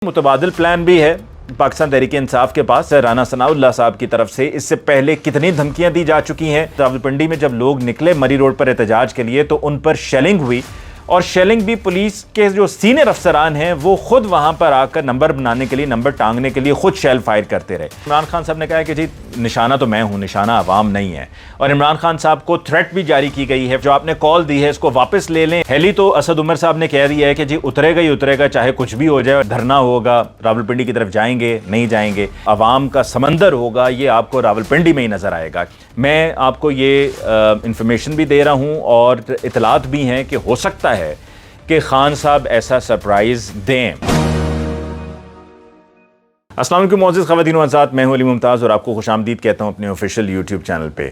متبادل پلان بھی ہے پاکستان تحریک انصاف کے پاس رانا ثناءاللہ صاحب کی طرف سے۔ اس سے پہلے کتنی دھمکیاں دی جا چکی ہیں۔ راولپنڈی میں جب لوگ نکلے مری روڈ پر احتجاج کے لیے تو ان پر شیلنگ ہوئی، اور شیلنگ بھی پولیس کے جو سینئر افسران ہیں وہ خود وہاں پر آ کر نمبر بنانے کے لیے، نمبر ٹانگنے کے لیے خود شیل فائر کرتے رہے۔ عمران خان صاحب نے کہا کہ جی نشانہ تو میں ہوں، نشانہ عوام نہیں ہے، اور عمران خان صاحب کو تھریٹ بھی جاری کی گئی ہے، جو آپ نے کال دی ہے اس کو واپس لے لیں۔ ہیلی تو اسد عمر صاحب نے کہہ دیا ہے کہ جی اترے گا ہی اترے گا، چاہے کچھ بھی ہو جائے، دھرنا ہوگا، راولپنڈی کی طرف جائیں گے نہیں جائیں گے، عوام کا سمندر ہوگا، یہ آپ کو راولپنڈی میں ہی نظر آئے گا۔ میں آپ کو یہ انفارمیشن بھی دے رہا ہوں اور اطلاعات بھی ہیں کہ ہو سکتا ہے کہ خان صاحب ایسا سرپرائز دیں۔ السلام علیکم معزز خواتین و حضرات، میں ہوں علی ممتاز اور آپ کو خوش آمدید کہتا ہوں اپنے آفیشیل یوٹیوب چینل پہ۔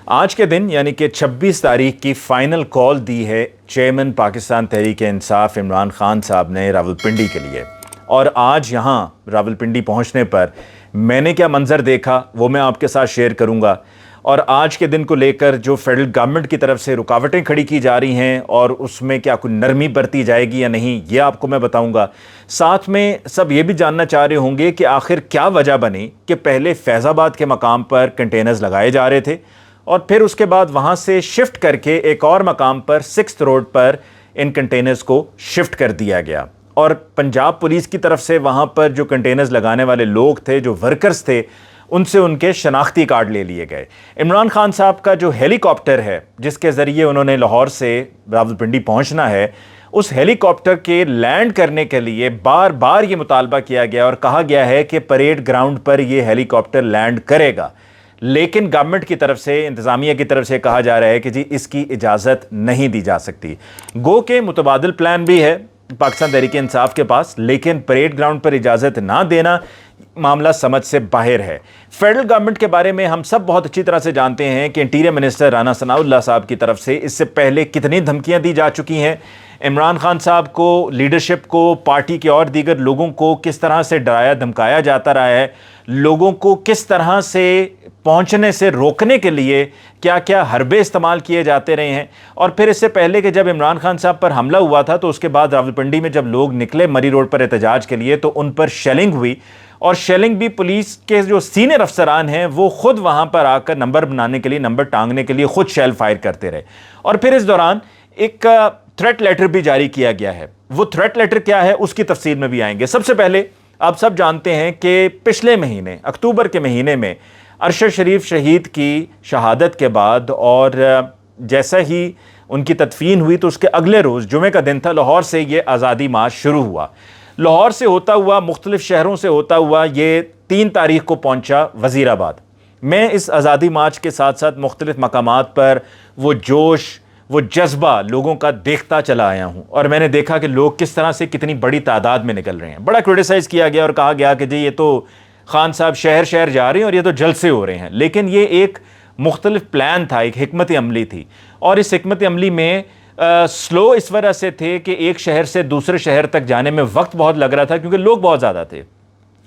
آج کے دن یعنی کہ 26 تاریخ کی فائنل کال دی ہے چیئرمین پاکستان تحریک انصاف عمران خان صاحب نے راولپنڈی کے لیے، اور آج یہاں راولپنڈی پہنچنے پر میں نے کیا منظر دیکھا وہ میں آپ کے ساتھ شیئر کروں گا، اور آج کے دن کو لے کر جو فیڈرل گورنمنٹ کی طرف سے رکاوٹیں کھڑی کی جا رہی ہیں اور اس میں کیا کوئی نرمی برتی جائے گی یا نہیں، یہ آپ کو میں بتاؤں گا۔ ساتھ میں سب یہ بھی جاننا چاہ رہے ہوں گے کہ آخر کیا وجہ بنی کہ پہلے فیض آباد کے مقام پر کنٹینرز لگائے جا رہے تھے اور پھر اس کے بعد وہاں سے شفٹ کر کے ایک اور مقام پر 6th روڈ پر ان کنٹینرز کو شفٹ کر دیا گیا، اور پنجاب پولیس کی طرف سے وہاں پر جو کنٹینرز لگانے والے لوگ تھے، جو ورکرز تھے، ان سے ان کے شناختی کارڈ لے لیے گئے۔ عمران خان صاحب کا جو ہیلی کاپٹر ہے جس کے ذریعے انہوں نے لاہور سے راولپنڈی پہنچنا ہے، اس ہیلی کاپٹر کے لینڈ کرنے کے لیے بار بار یہ مطالبہ کیا گیا اور کہا گیا ہے کہ پریڈ گراؤنڈ پر یہ ہیلی کاپٹر لینڈ کرے گا، لیکن گورنمنٹ کی طرف سے، انتظامیہ کی طرف سے کہا جا رہا ہے کہ جی اس کی اجازت نہیں دی جا سکتی۔ گو کہ متبادل پلان بھی ہے پاکستان تحریک انصاف کے پاس، لیکن پریڈ گراؤنڈ پر اجازت نہ دینا معاملہ سمجھ سے باہر ہے۔ فیڈرل گورنمنٹ کے بارے میں ہم سب بہت اچھی طرح سے جانتے ہیں کہ انٹیریئر منسٹر رانا ثناءاللہ صاحب کی طرف سے اس سے پہلے کتنی دھمکیاں دی جا چکی ہیں۔ عمران خان صاحب کو، لیڈرشپ کو، پارٹی کے اور دیگر لوگوں کو کس طرح سے ڈرایا دھمکایا جاتا رہا ہے، لوگوں کو کس طرح سے پہنچنے سے روکنے کے لیے کیا کیا حربے استعمال کیے جاتے رہے ہیں۔ اور پھر اس سے پہلے کہ جب عمران خان صاحب پر حملہ ہوا تھا تو اس کے بعد راولپنڈی میں جب لوگ نکلے مری روڈ پر احتجاج کے لیے تو ان پر شیلنگ ہوئی، اور شیلنگ بھی پولیس کے جو سینئر افسران ہیں وہ خود وہاں پر آ کر نمبر بنانے کے لیے، نمبر ٹانگنے کے لیے خود شیل فائر کرتے رہے، اور پھر اس دوران ایک تھریٹ لیٹر بھی جاری کیا گیا ہے۔ وہ تھریٹ لیٹر کیا ہے اس کی تفصیل میں بھی آئیں گے۔ سب سے پہلے آپ سب جانتے ہیں کہ پچھلے مہینے اکتوبر کے مہینے میں ارشد شریف شہید کی شہادت کے بعد اور جیسا ہی ان کی تدفین ہوئی تو اس کے اگلے روز جمعے کا دن تھا، لاہور سے یہ آزادی مارچ شروع ہوا۔ لاہور سے ہوتا ہوا، مختلف شہروں سے ہوتا ہوا، یہ 3 تاریخ کو پہنچا وزیر آباد۔ میں اس آزادی مارچ کے ساتھ ساتھ مختلف مقامات پر وہ جوش، وہ جذبہ لوگوں کا دیکھتا چلا آیا ہوں، اور میں نے دیکھا کہ لوگ کس طرح سے کتنی بڑی تعداد میں نکل رہے ہیں۔ بڑا کرٹیسائز کیا گیا اور کہا گیا کہ جی یہ تو خان صاحب شہر شہر جا رہے ہیں اور یہ تو جلسے ہو رہے ہیں، لیکن یہ ایک مختلف پلان تھا، ایک حکمت عملی تھی، اور اس حکمت عملی میں سلو اس وجہ سے تھے کہ ایک شہر سے دوسرے شہر تک جانے میں وقت بہت لگ رہا تھا کیونکہ لوگ بہت زیادہ تھے۔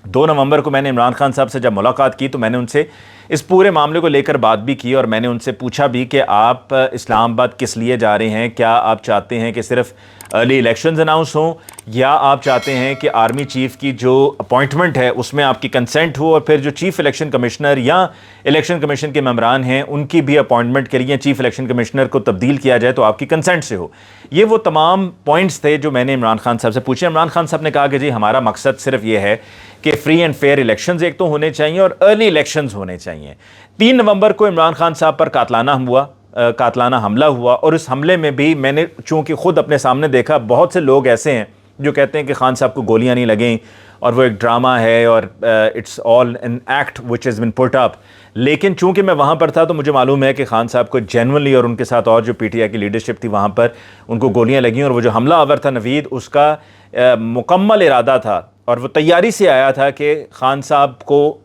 2 نومبر کو میں نے عمران خان صاحب سے جب ملاقات کی تو میں نے ان سے اس پورے معاملے کو لے کر بات بھی کی، اور میں نے ان سے پوچھا بھی کہ آپ اسلام آباد کس لیے جا رہے ہیں، کیا آپ چاہتے ہیں کہ صرف ارلی الیکشنز اناؤنس ہوں، یا آپ چاہتے ہیں کہ آرمی چیف کی جو اپوائنٹمنٹ ہے اس میں آپ کی کنسنٹ ہو، اور پھر جو چیف الیکشن کمشنر یا الیکشن کمیشن کے ممبران ہیں ان کی بھی اپوائنٹمنٹ کے لیے چیف الیکشن کمشنر کو تبدیل کیا جائے تو آپ کی کنسنٹ سے ہو۔ یہ وہ تمام پوائنٹس تھے جو میں نے عمران خان صاحب سے پوچھے۔ عمران خان صاحب نے کہا کہ جی ہمارا مقصد صرف یہ ہے کہ فری اینڈ فیئر الیکشنز ایک تو ہونے چاہیے اور ارلی الیکشنز ہونے چاہیے۔ 3 نومبر کو عمران خان صاحب پر قاتلانہ حملہ ہوا، اور اس حملے میں بھی میں نے چونکہ خود اپنے سامنے دیکھا، بہت سے لوگ ایسے ہیں جو کہتے ہیں کہ خان صاحب کو گولیاں نہیں لگیں اور وہ ایک ڈرامہ ہے اور it's all an act which has been put up, لیکن چونکہ میں وہاں پر تھا تو مجھے معلوم ہے کہ خان صاحب کو جینونلی، اور ان کے ساتھ اور جو پی ٹی آئی کی لیڈرشپ تھی وہاں پر، ان کو گولیاں لگیں، اور وہ جو حملہ آور تھا نوید، اس کا مکمل ارادہ تھا اور وہ تیاری سے آیا تھا کہ خان صاحب کو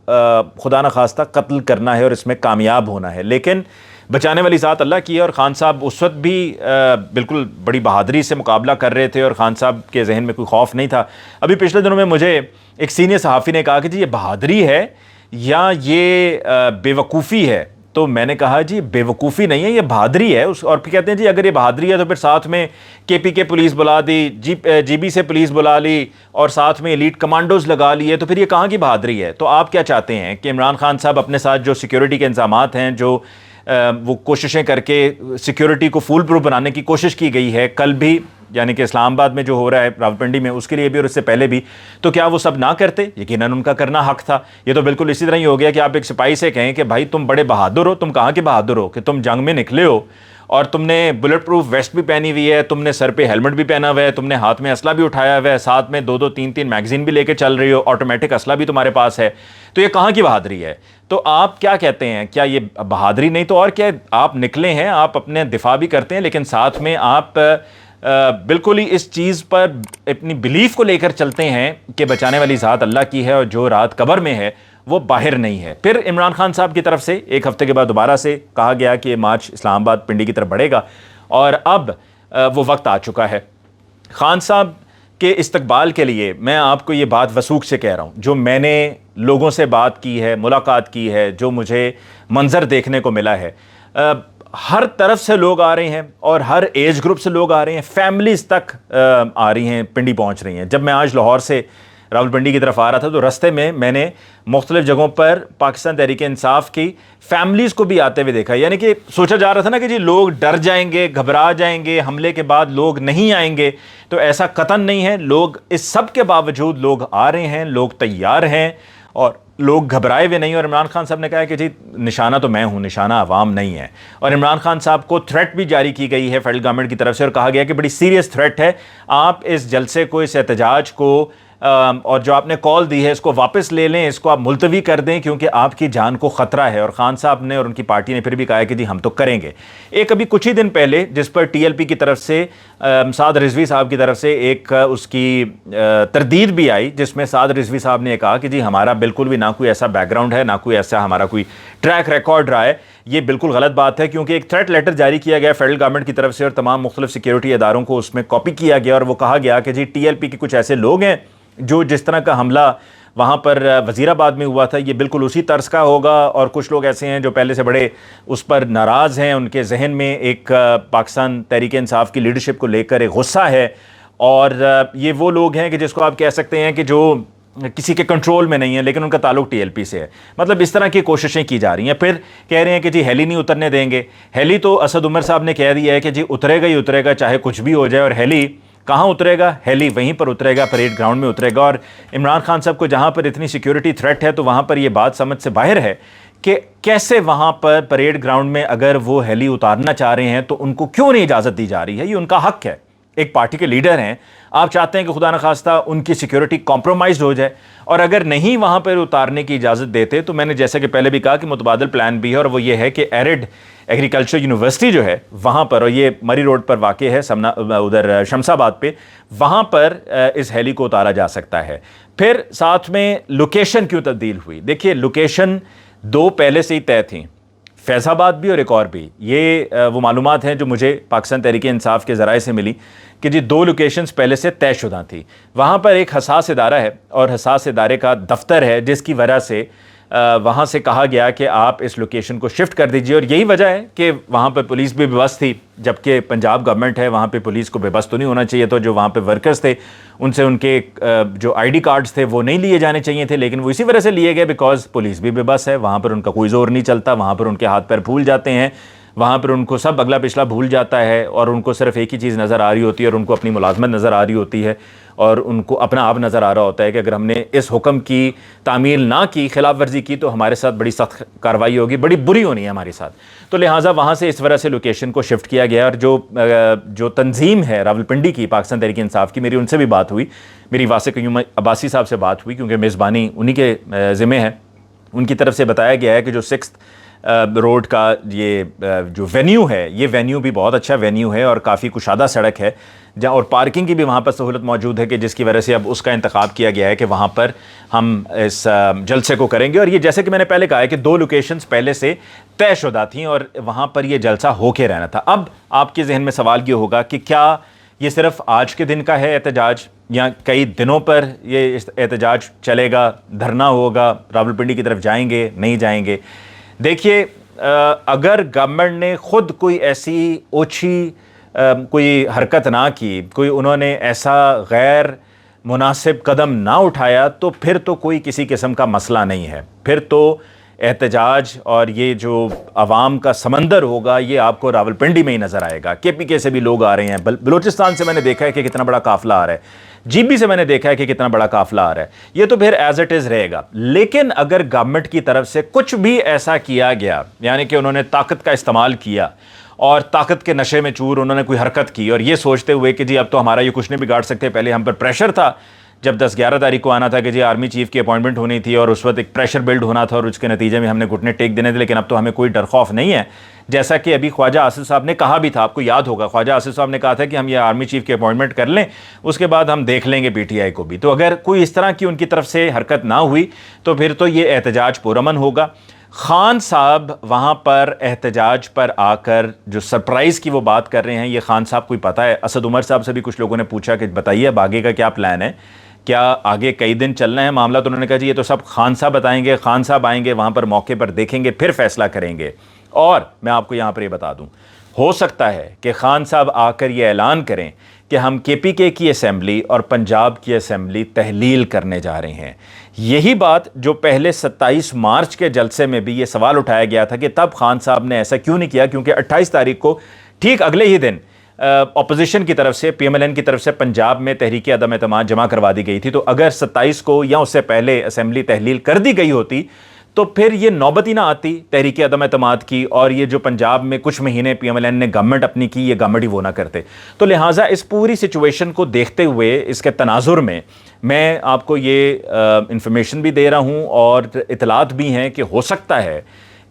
خدا نخواستہ قتل کرنا ہے اور اس میں کامیاب ہونا ہے، لیکن بچانے والی ذات اللہ کی ہے، اور خان صاحب اس وقت بھی بالکل بڑی بہادری سے مقابلہ کر رہے تھے اور خان صاحب کے ذہن میں کوئی خوف نہیں تھا۔ ابھی پچھلے دنوں میں مجھے ایک سینئر صحافی نے کہا کہ جی یہ بہادری ہے یا یہ بے وقوفی ہے تو میں نے کہا جی بیوقوفی نہیں ہے، یہ بہادری ہے. اور پھر کہتے ہیں جی اگر یہ بہادری ہے تو پھر ساتھ میں KPK پولیس بلا دی، GB سے پولیس بلا لی اور ساتھ میں ایلیٹ کمانڈوز لگا لیے، تو پھر یہ کہاں کی بہادری ہے؟ تو آپ کیا چاہتے ہیں کہ عمران خان صاحب اپنے ساتھ جو سیکیورٹی کے انتظامات ہیں، جو وہ کوششیں کر کے سیکیورٹی کو فول پروف بنانے کی کوشش کی گئی ہے، کل بھی یعنی کہ اسلام آباد میں جو ہو رہا ہے راولپنڈی میں، اس کے لیے بھی اور اس سے پہلے بھی، تو کیا وہ سب نہ کرتے؟ یقیناً ان کا کرنا حق تھا. یہ تو بالکل اسی طرح ہی ہو گیا کہ آپ ایک سپاہی سے کہیں کہ بھائی تم بڑے بہادر ہو. تم کہاں کے بہادر ہو کہ تم جنگ میں نکلے ہو اور تم نے بلٹ پروف ویسٹ بھی پہنی ہوئی ہے، تم نے سر پہ ہیلمٹ بھی پہنا ہوا ہے، تم نے ہاتھ میں اسلحہ بھی اٹھایا ہوا ہے، ساتھ میں 2 3 میگزین بھی لے کے چل رہی ہو، آٹومیٹک اسلحہ بھی تمہارے پاس ہے. تو یہ کہاں کی بہادری ہے؟ تو آپ کیا کہتے ہیں؟ کیا یہ بہادری نہیں تو اور کیا؟ آپ نکلے ہیں، آپ اپنے دفاع بھی کرتے ہیں، لیکن ساتھ میں آپ بالکل ہی اس چیز پر اپنی بلیف کو لے کر چلتے ہیں کہ بچانے والی ذات اللہ کی ہے اور جو رات قبر میں ہے وہ باہر نہیں ہے. پھر عمران خان صاحب کی طرف سے ایک ہفتے کے بعد دوبارہ سے کہا گیا کہ یہ مارچ اسلام آباد پنڈی کی طرف بڑھے گا، اور اب وہ وقت آ چکا ہے. خان صاحب کے استقبال کے لیے میں آپ کو یہ بات وثوق سے کہہ رہا ہوں، جو میں نے لوگوں سے بات کی ہے، ملاقات کی ہے، جو مجھے منظر دیکھنے کو ملا ہے، ہر طرف سے لوگ آ رہے ہیں اور ہر ایج گروپ سے لوگ آ رہے ہیں، فیملیز تک آ رہی ہیں، پنڈی پہنچ رہی ہیں. جب میں آج لاہور سے راولپنڈی کی طرف آ رہا تھا تو رستے میں نے مختلف جگہوں پر پاکستان تحریک انصاف کی فیملیز کو بھی آتے ہوئے دیکھا. یعنی کہ سوچا جا رہا تھا نا کہ جی لوگ ڈر جائیں گے، گھبرا جائیں گے، حملے کے بعد لوگ نہیں آئیں گے، تو ایسا قطعاً نہیں ہے. لوگ اس سب کے باوجود لوگ آ رہے ہیں، لوگ تیار ہیں اور لوگ گھبرائے ہوئے نہیں. اور عمران خان صاحب نے کہا کہ جی نشانہ تو میں ہوں، نشانہ عوام نہیں ہے. اور عمران خان صاحب کو تھریٹ بھی جاری کی گئی ہے فیڈرل گورنمنٹ کی طرف سے، اور کہا گیا کہ بڑی سیریس تھریٹ ہے، آپ اس جلسے کو، اس احتجاج کو اور جو آپ نے کال دی ہے اس کو واپس لے لیں، اس کو آپ ملتوی کر دیں کیونکہ آپ کی جان کو خطرہ ہے. اور خان صاحب نے اور ان کی پارٹی نے پھر بھی کہا ہے کہ جی ہم تو کریں گے. ایک ابھی کچھ ہی دن پہلے جس پر TLP کی طرف سے سعد رضوی صاحب کی طرف سے ایک اس کی تردید بھی آئی، جس میں سعد رضوی صاحب نے کہا کہ جی ہمارا بالکل بھی نہ کوئی ایسا بیک گراؤنڈ ہے، نہ کوئی ایسا ہمارا کوئی ٹریک ریکارڈ رہا ہے. یہ بالکل غلط بات ہے کیونکہ ایک تھریٹ لیٹر جاری کیا گیا فیڈرل گورنمنٹ کی طرف سے اور تمام مختلف سیکیورٹی اداروں کو اس میں کاپی کیا گیا، اور وہ کہا گیا کہ جی TLP کے کچھ ایسے لوگ ہیں جو جس طرح کا حملہ وہاں پر وزیر آباد میں ہوا تھا یہ بالکل اسی طرز کا ہوگا. اور کچھ لوگ ایسے ہیں جو پہلے سے بڑے اس پر ناراض ہیں، ان کے ذہن میں ایک پاکستان تحریک انصاف کی لیڈرشپ کو لے کر ایک غصہ ہے، اور یہ وہ لوگ ہیں کہ جس کو آپ کہہ سکتے ہیں کہ جو کسی کے کنٹرول میں نہیں ہے لیکن ان کا تعلق TLP سے ہے. مطلب اس طرح کی کوششیں کی جا رہی ہیں. پھر کہہ رہے ہیں کہ جی ہیلی نہیں اترنے دیں گے. ہیلی تو اسد عمر صاحب نے کہہ دیا ہے کہ جی اترے گا ہی اترے گا چاہے کچھ بھی ہو جائے. اور ہیلی کہاں اترے گا؟ ہیلی وہیں پر اترے گا، پریڈ گراؤنڈ میں اترے گا. اور عمران خان صاحب کو جہاں پر اتنی سیکیورٹی تھریٹ ہے تو وہاں پر یہ بات سمجھ سے باہر ہے کہ کیسے وہاں پر پریڈ گراؤنڈ میں اگر وہ ہیلی اتارنا چاہ رہے ہیں تو ان کو کیوں نہیں اجازت دی جا رہی ہے؟ یہ ان کا حق ہے، ایک پارٹی کے لیڈر ہیں. آپ چاہتے ہیں کہ خدا نخواستہ ان کی سیکیورٹی کمپرومائزڈ ہو جائے، اور اگر نہیں وہاں پر اتارنے کی اجازت دیتے تو میں نے جیسے کہ پہلے بھی کہا کہ متبادل پلان بھی ہے، اور وہ یہ ہے کہ ایرڈ ایگریکلچر یونیورسٹی جو ہے وہاں پر، اور یہ مری روڈ پر واقع ہے ادھر شمس آباد پہ، وہاں پر اس ہیلی کو اتارا جا سکتا ہے. پھر ساتھ میں لوکیشن کیوں تبدیل ہوئی؟ دیکھیے لوکیشن 2 پہلے سے ہی طے تھیں، فیض آباد بھی اور ایک اور بھی. یہ وہ معلومات ہیں جو مجھے پاکستان تحریک انصاف کے ذرائع سے ملی کہ جی 2 لوکیشنز پہلے سے طے شدہ تھی. وہاں پر ایک حساس ادارہ ہے اور حساس ادارے کا دفتر ہے، جس کی وجہ سے وہاں سے کہا گیا کہ آپ اس لوکیشن کو شفٹ کر دیجئے. اور یہی وجہ ہے کہ وہاں پر پولیس بھی بے بس تھی، جبکہ پنجاب گورنمنٹ ہے، وہاں پہ پولیس کو بے بس تو نہیں ہونا چاہیے. تو جو وہاں پہ ورکرز تھے ان سے ان کے جو ID کارڈز تھے وہ نہیں لیے جانے چاہیے تھے، لیکن وہ اسی وجہ سے لیے گئے بیکاز پولیس بھی بے بس ہے. وہاں پر ان کا کوئی زور نہیں چلتا، وہاں پر ان کے ہاتھ پیر پھول جاتے ہیں، وہاں پر ان کو سب اگلا پچھلا بھول جاتا ہے، اور ان کو صرف ایک ہی چیز نظر آ رہی ہوتی ہے، اور ان کو اپنی ملازمت نظر آ رہی ہوتی ہے، اور ان کو اپنا آپ نظر آ رہا ہوتا ہے کہ اگر ہم نے اس حکم کی تعمیل نہ کی، خلاف ورزی کی، تو ہمارے ساتھ بڑی سخت کارروائی ہوگی، بڑی بری ہونی ہے ہمارے ساتھ. تو لہٰذا وہاں سے اس وجہ سے لوکیشن کو شفٹ کیا گیا. اور جو تنظیم ہے راولپنڈی کی پاکستان تحریک انصاف کی، میری ان سے بھی بات ہوئی، میری واسع قیوم عباسی صاحب سے بات ہوئی کیونکہ میزبانی انہی کے ذمہ ہے. ان کی طرف سے بتایا گیا ہے کہ جو 6 روڈ کا یہ جو وینیو ہے، یہ وینیو بھی بہت اچھا وینیو ہے اور کافی کشادہ سڑک ہے، جہاں اور پارکنگ کی بھی وہاں پر سہولت موجود ہے، کہ جس کی وجہ سے اب اس کا انتخاب کیا گیا ہے کہ وہاں پر ہم اس جلسے کو کریں گے. اور یہ جیسے کہ میں نے پہلے کہا ہے کہ 2 لوکیشنز پہلے سے طے شدہ تھیں اور وہاں پر یہ جلسہ ہو کے رہنا تھا. اب آپ کے ذہن میں سوال یہ ہوگا کہ کیا یہ صرف آج کے دن کا ہے احتجاج، یا کئی دنوں پر یہ احتجاج چلے گا، دھرنا ہوگا، راولپنڈی کی طرف جائیں گے نہیں جائیں گے؟ دیکھیے اگر گورنمنٹ نے خود کوئی ایسی اوچھی کوئی حرکت نہ کی، کوئی انہوں نے ایسا غیر مناسب قدم نہ اٹھایا، تو پھر تو کوئی کسی قسم کا مسئلہ نہیں ہے، پھر تو احتجاج اور یہ جو عوام کا سمندر ہوگا یہ آپ کو راولپنڈی میں ہی نظر آئے گا۔ کے پی کے سے بھی لوگ آ رہے ہیں، بلوچستان سے میں نے دیکھا ہے کہ کتنا بڑا قافلہ آ رہا ہے، جی بی سے میں نے دیکھا ہے کہ کتنا بڑا قافلہ آ رہا ہے، یہ تو پھر ایز اٹ از رہے گا۔ لیکن اگر گورنمنٹ کی طرف سے کچھ بھی ایسا کیا گیا، یعنی کہ انہوں نے طاقت کا استعمال کیا اور طاقت کے نشے میں چور انہوں نے کوئی حرکت کی، اور یہ سوچتے ہوئے کہ جی اب تو ہمارا یہ کچھ نہیں بگاڑ سکتے، پہلے ہم پر پریشر تھا جب 10-11 تاریخ کو آنا تھا کہ جی آرمی چیف کی اپوائنٹمنٹ ہونی تھی اور اس وقت ایک پریشر بلڈ ہونا تھا اور اس کے نتیجے میں ہم نے گھٹنے ٹیک دینے تھے، لیکن اب تو ہمیں کوئی ڈر خوف نہیں ہے، جیسا کہ ابھی خواجہ آصف صاحب نے کہا بھی تھا، آپ کو یاد ہوگا خواجہ آصف صاحب نے کہا تھا کہ ہم یہ آرمی چیف کی اپوائنٹمنٹ کر لیں، اس کے بعد ہم دیکھ لیں گے پی ٹی آئی کو بھی۔ تو اگر کوئی اس طرح کی ان کی طرف سے حرکت نہ ہوئی تو پھر تو یہ احتجاج پرامن ہوگا۔ خان صاحب وہاں پر احتجاج پر آ کر جو سرپرائز کی وہ بات کر رہے ہیں، یہ خان صاحب کو ہی پتہ ہے۔ اسد عمر صاحب سے بھی کچھ لوگوں نے پوچھا کہ بتائیے اب آگے کا کیا پلان ہے، کیا آگے کئی دن چلنا ہے معاملہ، تو انہوں نے کہا جی یہ تو سب خان صاحب بتائیں گے، خان صاحب آئیں گے وہاں پر موقع پر دیکھیں گے پھر فیصلہ کریں گے۔ اور میں آپ کو یہاں پر یہ بتا دوں، ہو سکتا ہے کہ خان صاحب آ کر یہ اعلان کریں کہ ہم کے پی کے کی اسمبلی اور پنجاب کی اسمبلی تحلیل کرنے جا رہے ہیں۔ یہی بات جو پہلے 27 مارچ کے جلسے میں بھی یہ سوال اٹھایا گیا تھا کہ تب خان صاحب نے ایسا کیوں نہیں کیا، کیونکہ 28 تاریخ کو ٹھیک اگلے ہی دن اپوزیشن کی طرف سے پی ایم ایل این کی طرف سے پنجاب میں تحریک عدم اعتماد جمع کروا دی گئی تھی، تو اگر 27 کو یا اس سے پہلے اسمبلی تحلیل کر دی گئی ہوتی تو پھر یہ نوبت ہی نہ آتی تحریک عدم اعتماد کی، اور یہ جو پنجاب میں کچھ مہینے پی ایم ایل این نے گورنمنٹ اپنی کی، یہ گورنمنٹ ہی وہ نہ کرتے۔ تو لہٰذا اس پوری سچویشن کو دیکھتے ہوئے اس کے تناظر میں آپ کو یہ انفارمیشن بھی دے رہا ہوں اور اطلاعات بھی ہیں کہ ہو سکتا ہے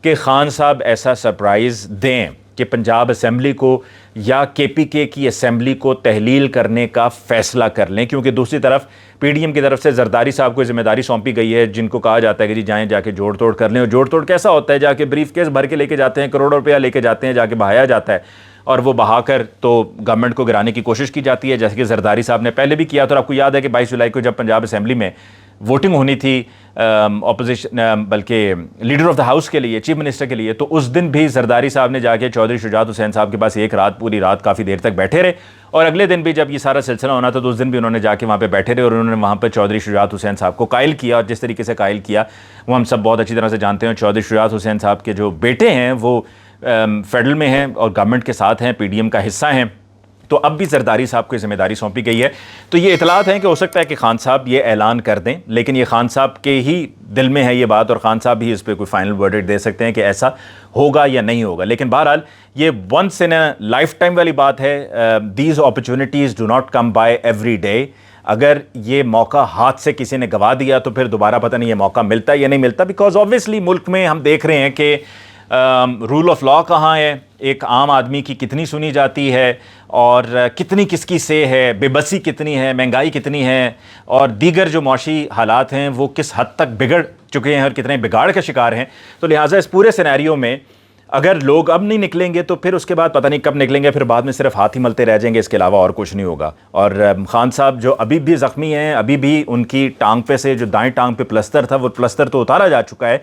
کہ خان صاحب ایسا سرپرائز دیں کہ پنجاب اسمبلی کو یا کے پی کے کی اسمبلی کو تحلیل کرنے کا فیصلہ کر لیں، کیونکہ دوسری طرف پی ڈی ایم کی طرف سے زرداری صاحب کو ذمہ داری سونپی گئی ہے، جن کو کہا جاتا ہے کہ جی جائیں جا کے جوڑ توڑ کر لیں، اور جوڑ توڑ کیسا ہوتا ہے، جا کے بریف کیس بھر کے لے کے جاتے ہیں، کروڑوں روپیہ لے کے جاتے ہیں، جا کے بہایا جاتا ہے اور وہ بہا کر تو گورنمنٹ کو گرانے کی کوشش کی جاتی ہے، جیسے کہ زرداری صاحب نے پہلے بھی کیا تھا۔ اور آپ کو یاد ہے کہ 22 جولائی کو جب پنجاب اسمبلی میں ووٹنگ ہونی تھی اپوزیشن بلکہ لیڈر آف دا ہاؤس کے لیے، چیف منسٹر کے لیے، تو اس دن بھی زرداری صاحب نے جا کے چودھری شجاعت حسین صاحب کے پاس ایک رات پوری رات کافی دیر تک بیٹھے رہے، اور اگلے دن بھی جب یہ سارا سلسلہ ہونا تھا تو اس دن بھی انہوں نے جا کے وہاں پہ بیٹھے رہے اور انہوں نے وہاں پہ چودھری شجاعت حسین صاحب کو قائل کیا، اور جس طریقے سے قائل کیا وہ ہم سب بہت اچھی طرح سے جانتے ہیں۔ چودھری شجاعت حسین صاحب کے جو بیٹے ہیں وہ فیڈرل میں ہیں اور گورنمنٹ کے ساتھ ہیں، پی ڈی ایم کا حصہ ہیں، تو اب بھی زرداری صاحب کو ذمہ داری سونپی گئی ہے۔ تو یہ اطلاعات ہیں کہ ہو سکتا ہے کہ خان صاحب یہ اعلان کر دیں، لیکن یہ خان صاحب کے ہی دل میں ہے یہ بات، اور خان صاحب ہی اس پہ کوئی فائنل ورڈکٹ دے سکتے ہیں کہ ایسا ہوگا یا نہیں ہوگا۔ لیکن بہرحال یہ once in a lifetime والی بات ہے، these opportunities do not come by every day. اگر یہ موقع ہاتھ سے کسی نے گوا دیا تو پھر دوبارہ پتہ نہیں یہ موقع ملتا یا نہیں ملتا، بیکاز آبویسلی ملک میں ہم دیکھ رہے ہیں کہ رول آف لا کہاں ہے، ایک عام آدمی کی کتنی سنی جاتی ہے اور کتنی کس کی سے ہے، بے بسی کتنی ہے، مہنگائی کتنی ہے، اور دیگر جو معاشی حالات ہیں وہ کس حد تک بگڑ چکے ہیں اور کتنے بگاڑ کا شکار ہیں۔ تو لہٰذا اس پورے سینیریو میں اگر لوگ اب نہیں نکلیں گے تو پھر اس کے بعد پتہ نہیں کب نکلیں گے، پھر بعد میں صرف ہاتھ ہی ملتے رہ جائیں گے، اس کے علاوہ اور کچھ نہیں ہوگا۔ اور خان صاحب جو ابھی بھی زخمی ہیں، ابھی بھی ان کی ٹانگ پہ سے جو دائیں ٹانگ پہ پلستر تھا وہ پلستر تو اتارا جا چکا ہے،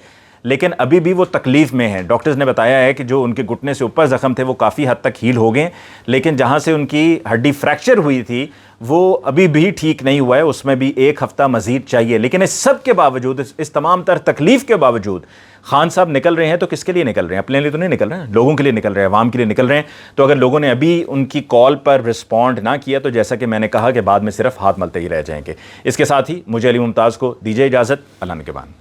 لیکن ابھی بھی وہ تکلیف میں ہیں۔ ڈاکٹرز نے بتایا ہے کہ جو ان کے گھٹنے سے اوپر زخم تھے وہ کافی حد تک ہیل ہو گئے، لیکن جہاں سے ان کی ہڈی فریکچر ہوئی تھی وہ ابھی بھی ٹھیک نہیں ہوا ہے، اس میں بھی 1 ہفتہ مزید چاہیے۔ لیکن اس سب کے باوجود، اس تمام تر تکلیف کے باوجود خان صاحب نکل رہے ہیں، تو کس کے لیے نکل رہے ہیں؟ اپنے لیے تو نہیں نکل رہے ہیں، لوگوں کے لیے نکل رہے ہیں، عوام کے لیے نکل رہے ہیں۔ تو اگر لوگوں نے ابھی ان کی کال پر رسپونڈ نہ کیا تو جیسا کہ میں نے کہا کہ بعد میں صرف ہاتھ ملتے ہی رہ جائیں گے۔ اس کے ساتھ ہی مجھے علی ممتاز کو دیجیے اجازت، اللہ نگہبان۔